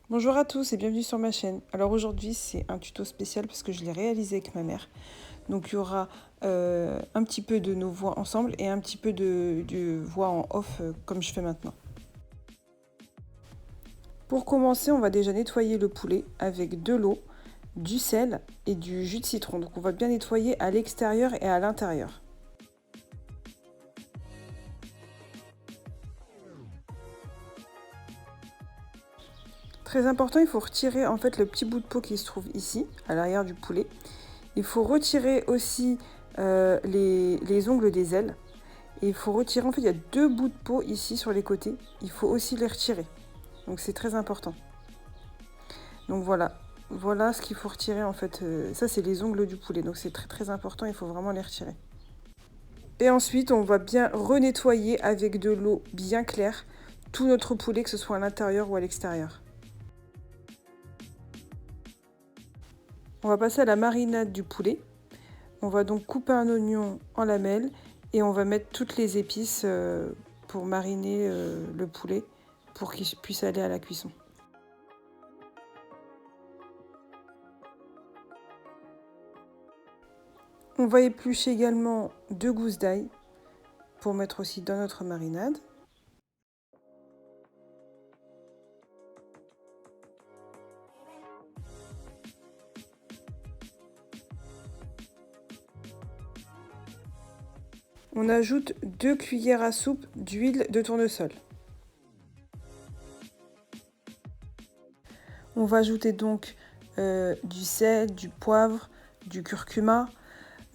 Bonjour à tous et bienvenue sur ma chaîne. Alors aujourd'hui c'est un tuto spécial parce que je l'ai réalisé avec ma mère. Donc il y aura un petit peu de nos voix ensemble et un petit peu de voix en off comme je fais maintenant. Pour commencer, on va déjà nettoyer le poulet avec de l'eau, du sel et du jus de citron. Donc on va bien nettoyer à l'extérieur et à l'intérieur. Très important, il faut retirer en fait le petit bout de peau qui se trouve ici, à l'arrière du poulet. Il faut retirer aussi les ongles des ailes. Et il faut retirer, en fait, il y a deux bouts de peau ici sur les côtés. Il faut aussi les retirer. Donc c'est très important. Donc voilà ce qu'il faut retirer en fait. Ça c'est les ongles du poulet, donc c'est très très important, il faut vraiment les retirer. Et ensuite on va bien renettoyer avec de l'eau bien claire tout notre poulet, que ce soit à l'intérieur ou à l'extérieur. On va passer à la marinade du poulet. On va donc couper un oignon en lamelles et on va mettre toutes les épices pour mariner le poulet pour qu'il puisse aller à la cuisson. On va éplucher également 2 gousses d'ail pour mettre aussi dans notre marinade. On ajoute 2 cuillères à soupe d'huile de tournesol. On va ajouter donc du sel, du poivre, du curcuma,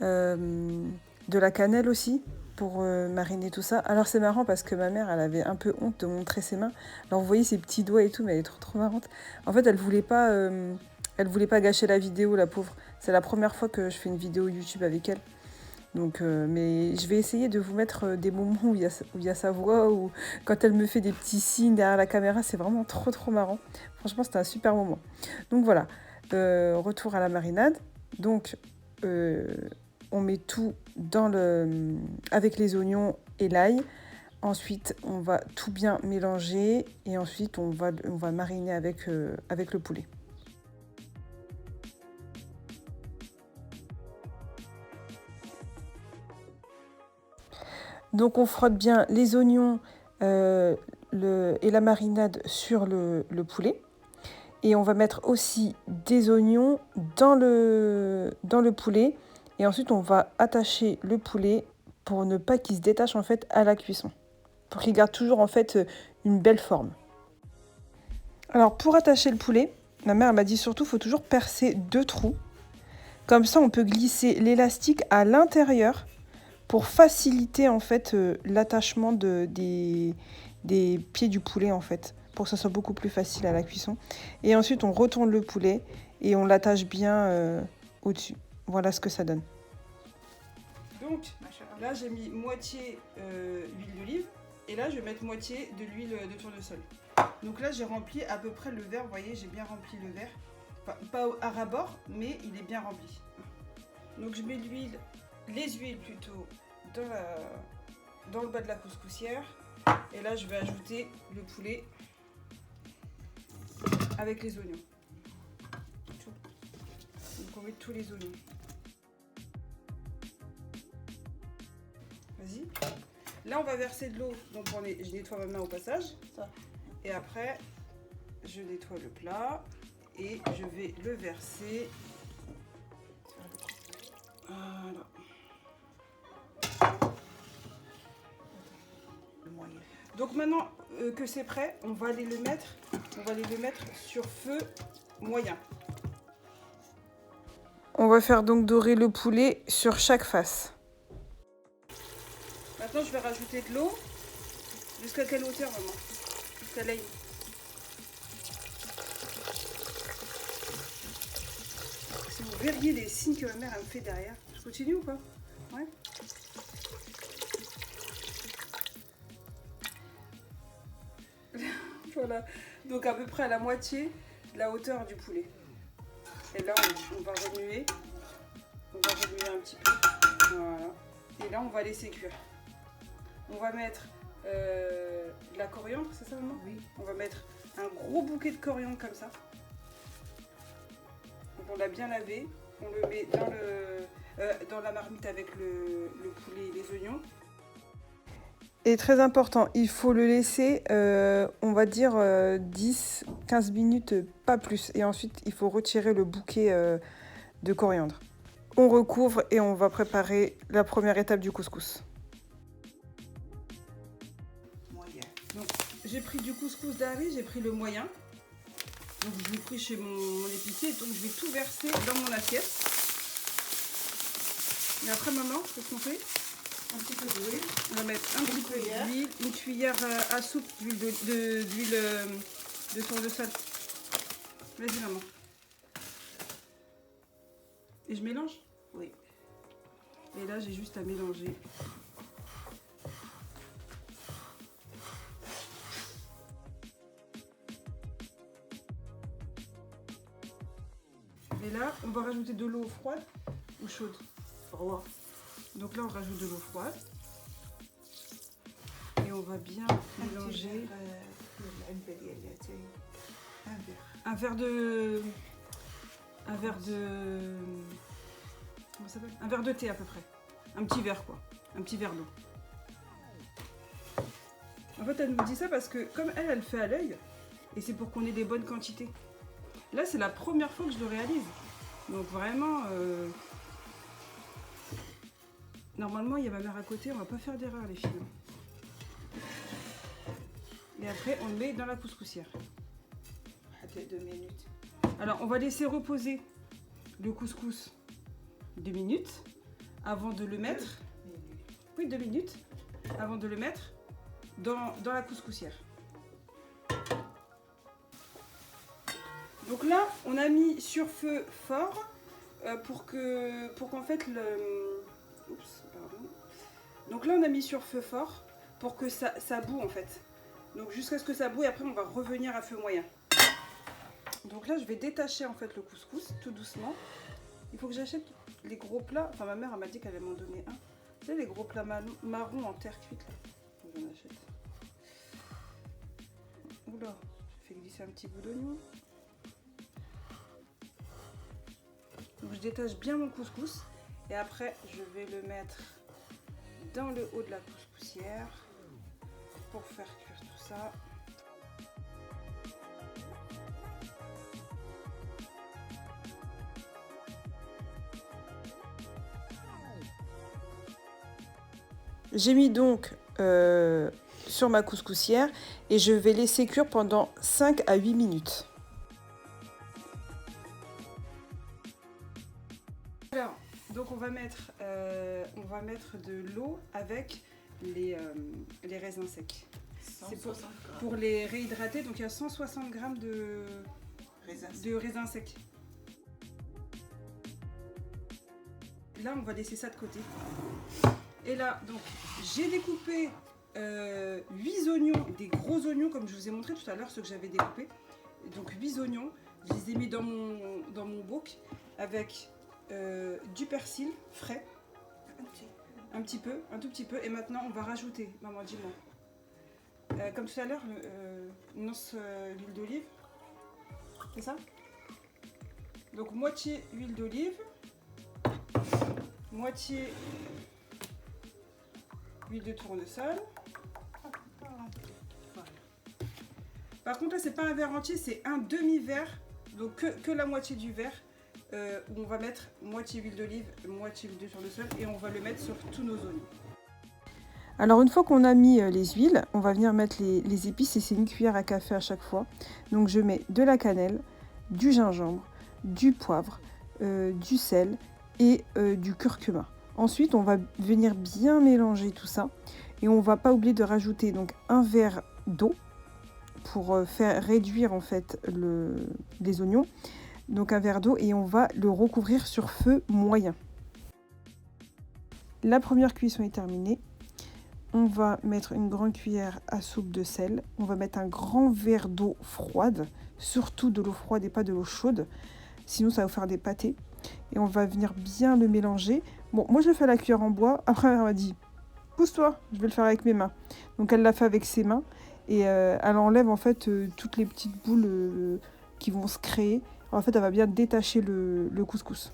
de la cannelle aussi pour mariner tout ça. Alors c'est marrant parce que ma mère elle avait un peu honte de montrer ses mains. Alors vous voyez ses petits doigts et tout, mais elle est trop marrante. En fait elle voulait pas gâcher la vidéo, la pauvre. C'est la première fois que je fais une vidéo YouTube avec elle. Donc, mais je vais essayer de vous mettre des moments où il y a sa voix, ou quand elle me fait des petits signes derrière la caméra, c'est vraiment trop marrant. Franchement, c'était un super moment. Donc voilà, retour à la marinade. Donc, on met tout avec les oignons et l'ail. Ensuite, on va tout bien mélanger et ensuite on va mariner avec le poulet. Donc on frotte bien les oignons et la marinade sur le poulet. Et on va mettre aussi des oignons dans le poulet. Et ensuite on va attacher le poulet pour ne pas qu'il se détache en fait à la cuisson. Pour qu'il garde toujours en fait une belle forme. Alors pour attacher le poulet, ma mère m'a dit surtout faut toujours percer 2 trous. Comme ça on peut glisser l'élastique à l'intérieur pour faciliter en fait l'attachement des pieds du poulet en fait, pour que ça soit beaucoup plus facile à la cuisson. Et ensuite on retourne le poulet et on l'attache bien au-dessus. Voilà ce que ça donne. Donc là j'ai mis moitié huile d'olive et là je vais mettre moitié de l'huile de tournesol. Donc là j'ai rempli à peu près le verre, vous voyez j'ai bien rempli le verre. Enfin, pas à ras-bord mais il est bien rempli. Donc je mets les huiles plutôt dans le bas de la couscoussière. Et là, je vais ajouter le poulet avec les oignons. Donc on met tous les oignons. Vas-y. Là, on va verser de l'eau. Donc je nettoie ma main au passage. Et après, je nettoie le plat et je vais le verser. Voilà. Donc maintenant que c'est prêt, on va aller le mettre sur feu moyen. On va faire donc dorer le poulet sur chaque face. Maintenant je vais rajouter de l'eau. Jusqu'à quelle hauteur, maman? Jusqu'à l'ail. Si vous verriez les signes que ma mère me fait derrière. Je continue ou pas? Ouais. Voilà, donc à peu près à la moitié de la hauteur du poulet. Et là, on va remuer. On va remuer un petit peu. Voilà. Et là, on va laisser cuire. On va mettre de la coriandre, c'est ça, maman? Oui. On va mettre un gros bouquet de coriandre comme ça. Donc on l'a bien lavé, on le met dans la marmite avec le poulet et les oignons. Et très important, il faut le laisser, on va dire 10-15 minutes, pas plus. Et ensuite, il faut retirer le bouquet de coriandre. On recouvre et on va préparer la première étape du couscous. Donc, j'ai pris du couscous d'Harry, j'ai pris le moyen. Donc je l'ai pris chez mon épicier, donc je vais tout verser dans mon assiette. Et après maman, qu'est-ce qu'on fait? Un petit peu d'huile. On va mettre un petit peu d'huile, une cuillère à soupe d'huile de tournesol. Vas-y maman. Et je mélange? Oui. Et là j'ai juste à mélanger. Et là, on va rajouter de l'eau froide ou chaude? Froid. Donc là, on rajoute de l'eau froide. Et on va bien mélanger. Un verre de... Comment ça s'appelle? Un verre de thé à peu près. Un petit verre quoi. Un petit verre d'eau. En fait, elle nous dit ça parce que comme elle fait à l'œil, et c'est pour qu'on ait des bonnes quantités. Là, c'est la première fois que je le réalise. Donc vraiment, normalement, il y a ma mère à côté, on va pas faire d'erreur les filles. Et après, on le met dans la couscoussière. 2 minutes. Alors, on va laisser reposer le couscous 2 minutes avant de le mettre. Oui, 2 minutes avant de le mettre dans la couscoussière. Donc là, on a mis sur feu fort pour qu'en fait le... Oups, pardon. Donc là, on a mis sur feu fort pour que ça bout en fait. Donc jusqu'à ce que ça bout et après on va revenir à feu moyen. Donc là, je vais détacher en fait le couscous tout doucement. Il faut que j'achète les gros plats. Enfin, ma mère elle m'a dit qu'elle allait m'en donner un. Tu sais, les gros plats marrons en terre cuite là. J'en achète. Oula, je fais glisser un petit bout d'oignon. Donc je détache bien mon couscous et après je vais le mettre dans le haut de la couscoussière pour faire cuire tout ça. J'ai mis donc sur ma couscoussière et je vais laisser cuire pendant 5 à 8 minutes. Alors, donc on va mettre de l'eau avec les raisins secs. C'est pour les réhydrater, donc il y a 160 g de raisins secs. Là, on va laisser ça de côté. Et là, donc, j'ai découpé 8 oignons, des gros oignons, comme je vous ai montré tout à l'heure, ceux que j'avais découpés. Donc 8 oignons, je les ai mis dans mon wok avec du persil frais, un tout petit peu. Et maintenant, on va rajouter, maman, dis-moi, comme tout à l'heure, l'huile d'olive, c'est ça? Donc moitié huile d'olive, moitié huile de tournesol. Voilà. Par contre là c'est pas un verre entier, c'est un demi-verre, donc que la moitié du verre où on va mettre moitié huile d'olive, moitié huile de tournesol et on va le mettre sur tous nos oignons. Alors une fois qu'on a mis les huiles, on va venir mettre les épices et c'est une cuillère à café à chaque fois. Donc je mets de la cannelle, du gingembre, du poivre, du sel et du curcuma. Ensuite, on va venir bien mélanger tout ça et on va pas oublier de rajouter donc un verre d'eau pour faire réduire en fait les oignons. Donc un verre d'eau et on va le recouvrir sur feu moyen. La première cuisson est terminée. On va mettre une grande cuillère à soupe de sel. On va mettre un grand verre d'eau froide, surtout de l'eau froide et pas de l'eau chaude. Sinon, ça va vous faire des pâtés. Et on va venir bien le mélanger. Bon, moi, je le fais à la cuillère en bois. Après, elle m'a dit, pousse-toi, je vais le faire avec mes mains. Donc, elle l'a fait avec ses mains. et elle enlève en fait toutes les petites boules qui vont se créer. En fait, elle va bien détacher le couscous.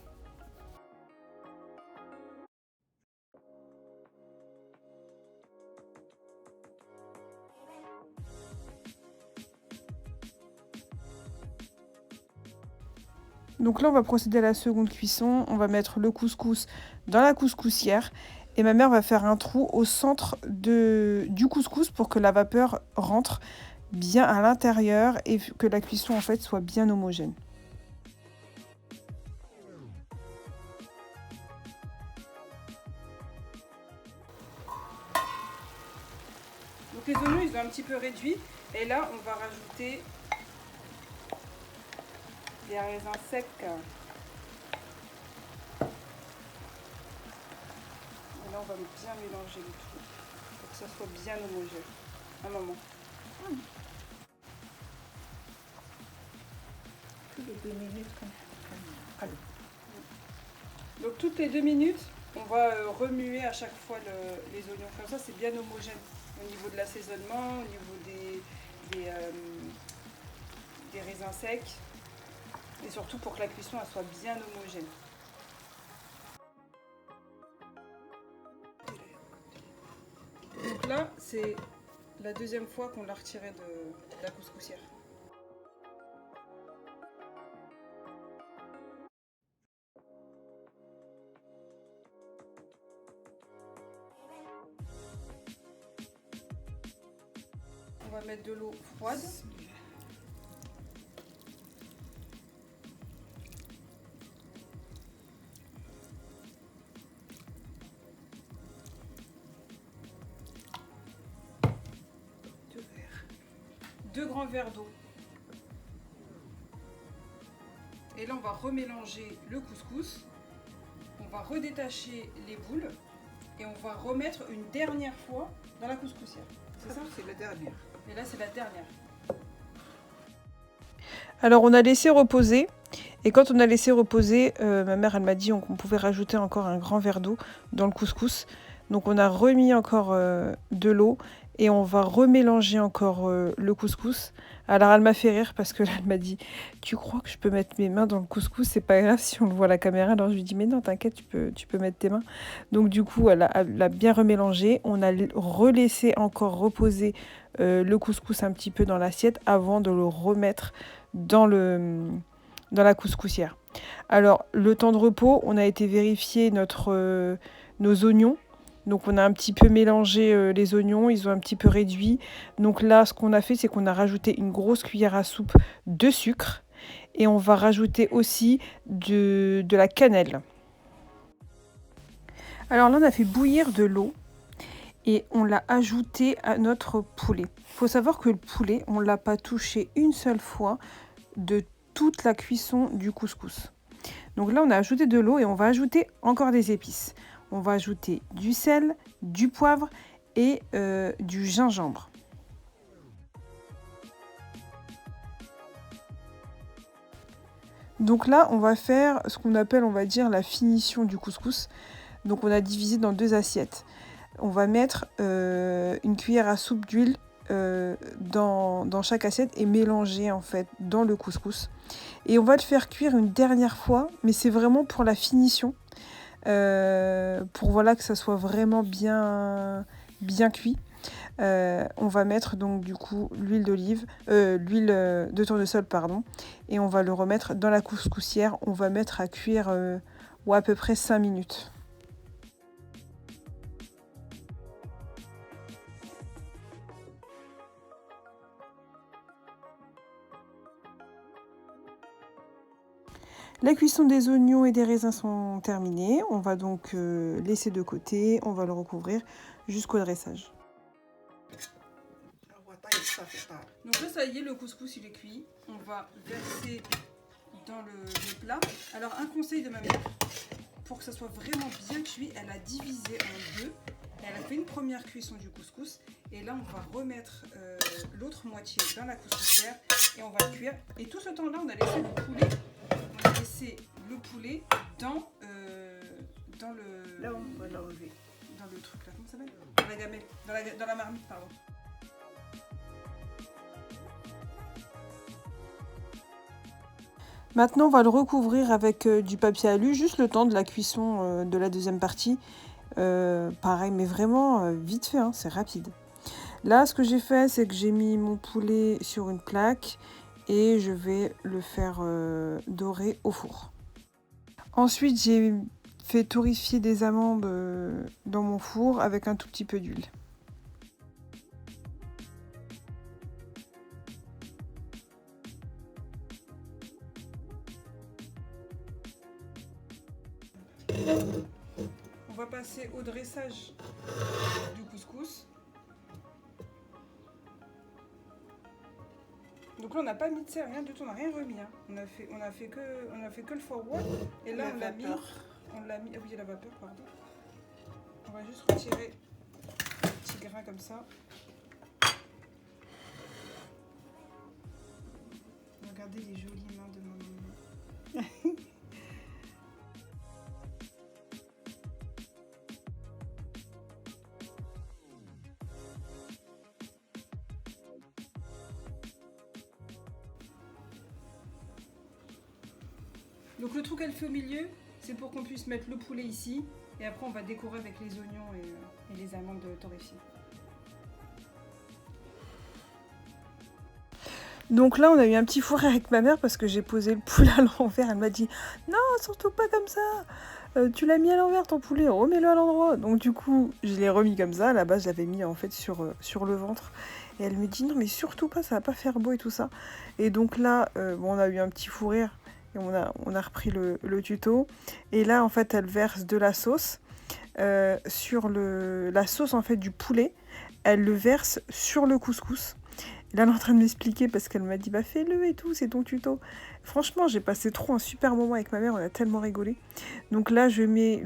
Donc là, on va procéder à la seconde cuisson. On va mettre le couscous dans la couscoussière. Et ma mère va faire un trou au centre du couscous pour que la vapeur rentre bien à l'intérieur et que la cuisson en fait soit bien homogène. Donc les oignons, ils ont un petit peu réduit. Et là, on va rajouter des raisins secs. Et là, on va bien mélanger le tout pour que ça soit bien homogène. Un moment. Tous les 2 minutes comme ça. Donc toutes les 2 minutes, on va remuer à chaque fois les oignons. Comme ça, c'est bien homogène au niveau de l'assaisonnement, au niveau des raisins secs. Et surtout pour que la cuisson elle soit bien homogène. Donc là, c'est la deuxième fois qu'on l'a retiré de la couscoussière. On va mettre de l'eau froide. Deux grands verres d'eau. Et là, on va remélanger le couscous. On va redétacher les boules. Et on va remettre une dernière fois dans la couscoussière. C'est ça, c'est la dernière. Et là, c'est la dernière. Alors, on a laissé reposer. Et quand on a laissé reposer, ma mère, elle m'a dit qu'on pouvait rajouter encore un grand verre d'eau dans le couscous. Donc, on a remis encore de l'eau. Et on va remélanger encore le couscous. Alors elle m'a fait rire parce que là elle m'a dit « Tu crois que je peux mettre mes mains dans le couscous? C'est pas grave si on le voit à la caméra. » Alors je lui dis « Mais non, t'inquiète, tu peux mettre tes mains. » Donc du coup elle a bien remélangé. On a relaissé encore reposer le couscous un petit peu dans l'assiette avant de le remettre dans la couscoussière. Alors le temps de repos, on a été vérifier nos oignons. Donc on a un petit peu mélangé les oignons, ils ont un petit peu réduit. Donc là, ce qu'on a fait, c'est qu'on a rajouté une grosse cuillère à soupe de sucre. Et on va rajouter aussi de la cannelle. Alors là, on a fait bouillir de l'eau et on l'a ajouté à notre poulet. Il faut savoir que le poulet, on ne l'a pas touché une seule fois de toute la cuisson du couscous. Donc là, on a ajouté de l'eau et on va ajouter encore des épices. On va ajouter du sel, du poivre et du gingembre. Donc là, on va faire ce qu'on appelle, on va dire, la finition du couscous. Donc on a divisé dans 2 assiettes. On va mettre une cuillère à soupe d'huile dans chaque assiette et mélanger en fait dans le couscous. Et on va le faire cuire une dernière fois, mais c'est vraiment pour la finition. Pour voilà que ça soit vraiment bien cuit. On va mettre donc du coup l'huile de tournesol pardon, et on va le remettre dans la couscoussière. On va mettre à cuire à peu près 5 minutes. La cuisson des oignons et des raisins sont terminées. On va donc laisser de côté. On va le recouvrir jusqu'au dressage. Donc là, ça y est, le couscous il est cuit. On va verser dans le plat. Alors un conseil de ma mère, pour que ça soit vraiment bien cuit, elle a divisé en 2. Elle a fait une première cuisson du couscous. Et là, on va remettre l'autre moitié dans la couscoussière et on va le cuire. Et tout ce temps-là, on a laissé le poulet. On va laisser le poulet dans le... Là, on va l'enlever. Dans le truc là, comment ça s'appelle? Dans la gamelle, dans la marmite, pardon. Maintenant, on va le recouvrir avec du papier alu, juste le temps de la cuisson de la deuxième partie. Pareil, mais vraiment vite fait, hein, c'est rapide. Là, ce que j'ai fait, c'est que j'ai mis mon poulet sur une plaque et je vais le faire dorer au four. Ensuite, j'ai fait torréfier des amandes dans mon four avec un tout petit peu d'huile. On va passer au dressage du couscous. Donc là, on n'a pas mis de sel, rien du tout, on n'a rien remis. Hein. On a fait que le forward. Et là, on l'a mis. Ah oui, la vapeur, pardon. On va juste retirer les petits grains comme ça. Regardez les jolies mains de maman. Donc le trou qu'elle fait au milieu, c'est pour qu'on puisse mettre le poulet ici. Et après, on va décorer avec les oignons et les amandes torréfiées. Donc là, on a eu un petit fourré avec ma mère parce que j'ai posé le poulet à l'envers. Elle m'a dit « Non, surtout pas comme ça. Tu l'as mis à l'envers ton poulet, remets-le à l'endroit. » Donc du coup, je l'ai remis comme ça. À la base, je l'avais mis en fait sur le ventre. Et elle me dit « Non, mais surtout pas, ça va pas faire beau et tout ça. » Et donc là, bon, on a eu un petit fou rire. Et on a repris le tuto. Et là, en fait, elle verse de la sauce sur la sauce en fait du poulet. Elle le verse sur le couscous. Et là, elle est en train de m'expliquer parce qu'elle m'a dit bah fais-le et tout, c'est ton tuto. Franchement, j'ai passé trop un super moment avec ma mère, on a tellement rigolé. Donc là, je mets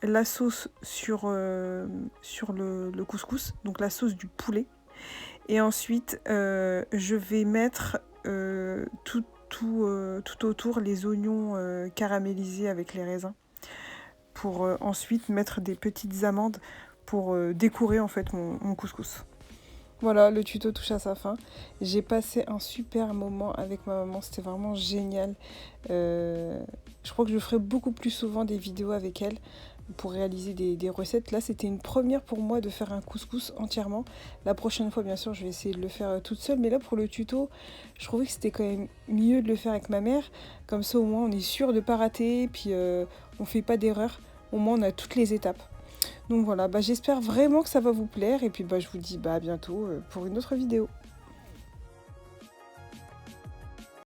la sauce sur le couscous, donc la sauce du poulet. Et ensuite, je vais mettre tout autour les oignons caramélisés avec les raisins. Pour ensuite mettre des petites amandes pour décorer en fait mon couscous. Voilà, le tuto touche à sa fin. J'ai passé un super moment avec ma maman, c'était vraiment génial. Je crois que je ferai beaucoup plus souvent des vidéos avec elle pour réaliser des recettes. Là, c'était une première pour moi de faire un couscous entièrement. La prochaine fois, bien sûr, je vais essayer de le faire toute seule. Mais là, pour le tuto, je trouvais que c'était quand même mieux de le faire avec ma mère. Comme ça, au moins, on est sûr de ne pas rater. Puis, on ne fait pas d'erreur. Au moins, on a toutes les étapes. Donc voilà, j'espère vraiment que ça va vous plaire et puis je vous dis à bientôt pour une autre vidéo.